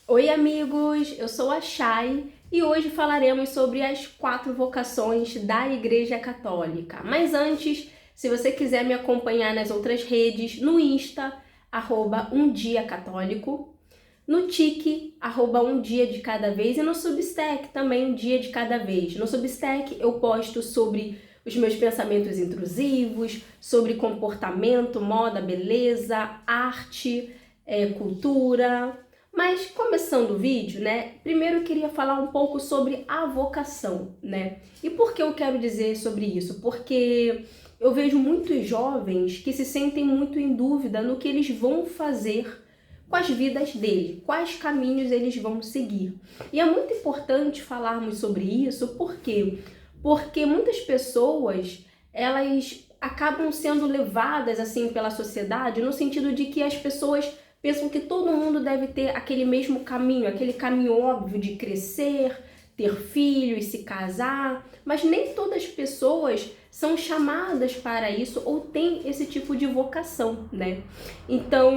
Oi, amigos! Eu sou a Chay e hoje falaremos sobre as 4 vocações da Igreja Católica. Mas antes, se você quiser me acompanhar nas outras redes, no Insta, @umdiacatólico, no Tiki, @um dia de cada vez, e no Substack também, um dia de cada vez. No Substack eu posto sobre os meus pensamentos intrusivos, sobre comportamento, moda, beleza, arte, cultura. Mas começando o vídeo, né? Primeiro eu queria falar um pouco sobre a vocação, né? E por que eu quero dizer sobre isso? Porque eu vejo muitos jovens que se sentem muito em dúvida no que eles vão fazer com as vidas dele, quais caminhos eles vão seguir. E é muito importante falarmos sobre isso, por quê? Porque muitas pessoas, elas acabam sendo levadas assim pela sociedade no sentido de que as pessoas pensam que todo mundo deve ter aquele mesmo caminho, aquele caminho óbvio de crescer, ter filhos, se casar, mas nem todas as pessoas são chamadas para isso ou têm esse tipo de vocação, né? Então,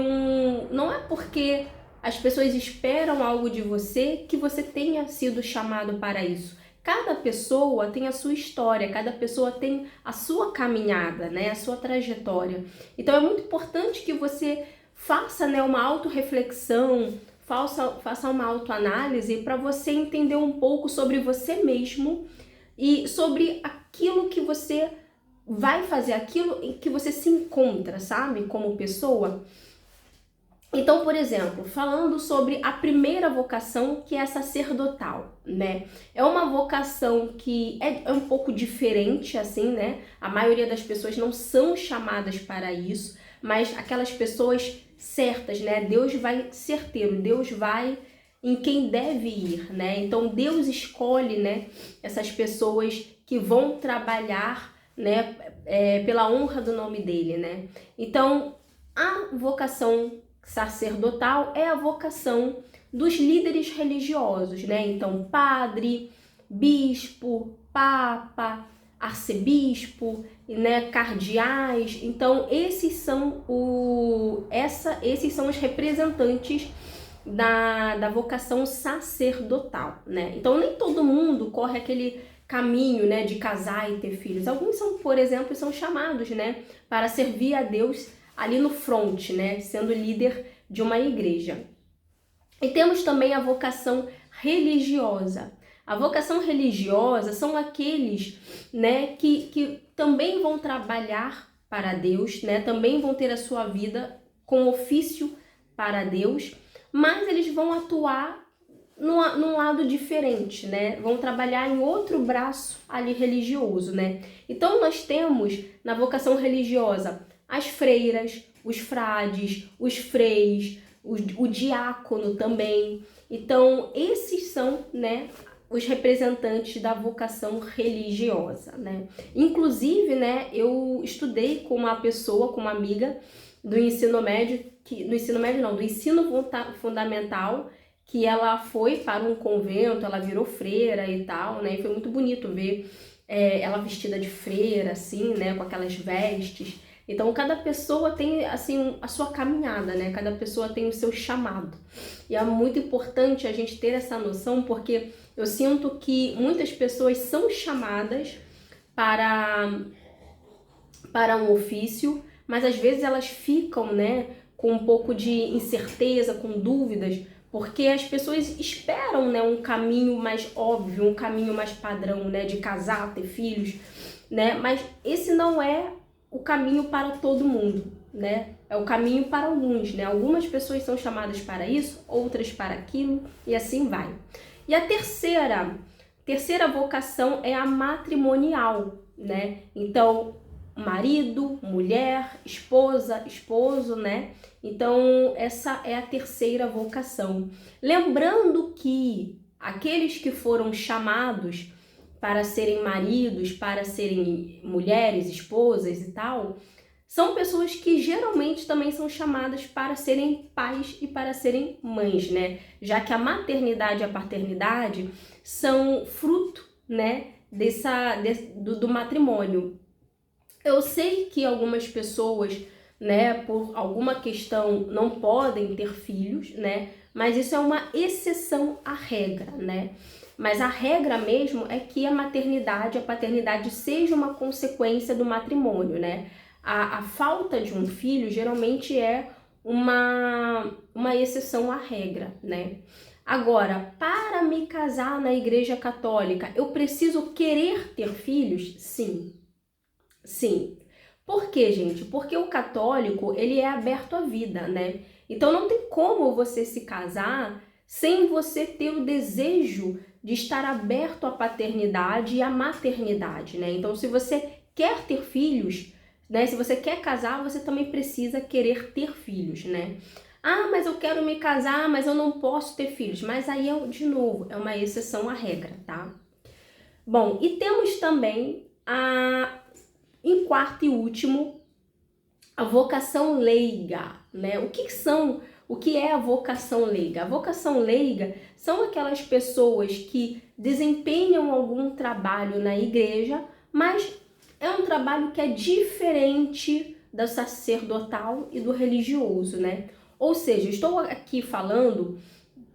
não é porque as pessoas esperam algo de você que você tenha sido chamado para isso. Cada pessoa tem a sua história, cada pessoa tem a sua caminhada, né? A sua trajetória. Então, é muito importante que você faça, né, uma autorreflexão, faça uma autoanálise para você entender um pouco sobre você mesmo e sobre aquilo que você vai fazer, aquilo em que você se encontra, sabe, como pessoa. Então, por exemplo, falando sobre a primeira vocação, que é a sacerdotal, né? É uma vocação que é um pouco diferente, assim, né? A maioria das pessoas não são chamadas para isso, mas aquelas pessoas certas, né? Deus vai certeiro, Deus vai em quem deve ir, né? Então, Deus escolhe, né, essas pessoas que vão trabalhar, né, pela honra do nome dele, né? Então, a vocação sacerdotal é a vocação dos líderes religiosos, né? Então, padre, bispo, papa, arcebispo, né, cardeais. Então, esses são os representantes da vocação sacerdotal, né? Então, nem todo mundo corre aquele caminho, né, de casar e ter filhos. Alguns são, por exemplo, são chamados, né, para servir a Deus ali no front, né, sendo líder de uma igreja. E temos também a vocação religiosa. A vocação religiosa são aqueles, né, que também vão trabalhar para Deus, né, também vão ter a sua vida com ofício para Deus, mas eles vão atuar num lado diferente, né? Vão trabalhar em outro braço ali religioso, né? Então nós temos na vocação religiosa as freiras, os frades, os freis, o diácono também. Então esses são, né, os representantes da vocação religiosa, né? Inclusive, né, eu estudei com uma pessoa, com uma amiga do ensino médio, do ensino fundamental, que ela foi para um convento, ela virou freira e tal, né? E foi muito bonito ver ela vestida de freira, assim, né? Com aquelas vestes. Então, cada pessoa tem, assim, a sua caminhada, né? Cada pessoa tem o seu chamado. E é muito importante a gente ter essa noção, porque eu sinto que muitas pessoas são chamadas para um ofício, mas às vezes elas ficam, né, com um pouco de incerteza, com dúvidas, porque as pessoas esperam, né, um caminho mais óbvio, um caminho mais padrão, né, de casar, ter filhos, né, mas esse não é o caminho para todo mundo, né, é o caminho para alguns, né, algumas pessoas são chamadas para isso, outras para aquilo, e assim vai. E a terceira vocação é a matrimonial, né, então marido, mulher, esposa, esposo, né? Então, essa é a terceira vocação. Lembrando que aqueles que foram chamados para serem maridos, para serem mulheres, esposas e tal, são pessoas que geralmente também são chamadas para serem pais e para serem mães, né? Já que a maternidade e a paternidade são fruto, né, do matrimônio. Eu sei que algumas pessoas né, por alguma questão não podem ter filhos, né, mas isso é uma exceção à regra, né. Mas a regra mesmo é que a maternidade, a paternidade seja uma consequência do matrimônio, né. A falta de um filho geralmente é uma exceção à regra, né. Agora, para me casar na Igreja Católica, eu preciso querer ter filhos? Sim, sim. Por quê, gente? Porque o católico, ele é aberto à vida, né? Então não tem como você se casar sem você ter o desejo de estar aberto à paternidade e à maternidade, né? Então, se você quer ter filhos, né? Se você quer casar, você também precisa querer ter filhos, né? Ah, mas eu quero me casar, mas eu não posso ter filhos. Mas aí, de novo, é uma exceção à regra, tá? Bom, e temos também em quarto e último, a vocação leiga, né? O que é a vocação leiga? A vocação leiga são aquelas pessoas que desempenham algum trabalho na igreja, mas é um trabalho que é diferente do sacerdotal e do religioso, né? Ou seja, estou aqui falando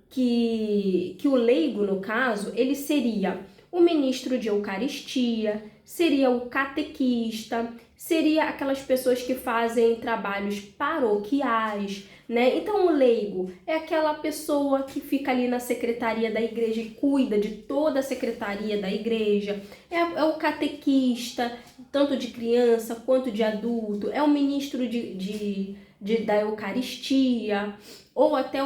que o leigo, no caso, ele seria o ministro de Eucaristia, seria o catequista, seria aquelas pessoas que fazem trabalhos paroquiais, né? Então o leigo é aquela pessoa que fica ali na secretaria da igreja e cuida de toda a secretaria da igreja, é o catequista, tanto de criança quanto de adulto, é o ministro da Eucaristia, ou até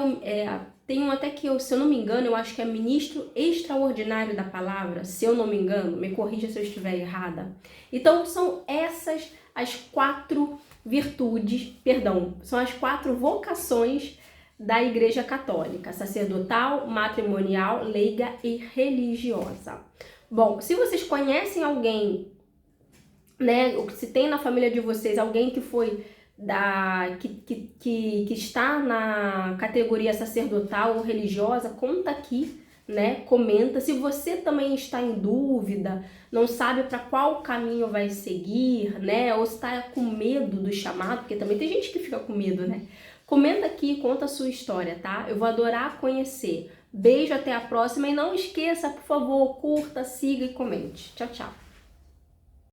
tem um até que, se eu não me engano, eu acho que é ministro extraordinário da palavra, se eu não me engano, me corrija se eu estiver errada. Então, são essas as 4 virtudes, perdão, são as 4 vocações da Igreja Católica: sacerdotal, matrimonial, leiga e religiosa. Bom, se vocês conhecem alguém, né, ou se tem na família de vocês alguém que foi que está na categoria sacerdotal ou religiosa, conta aqui, né? Comenta. Se você também está em dúvida, não sabe para qual caminho vai seguir, né? Ou está com medo do chamado, porque também tem gente que fica com medo, né? Comenta aqui, conta a sua história, tá? Eu vou adorar conhecer. Beijo, até a próxima e não esqueça, por favor, curta, siga e comente. Tchau, tchau.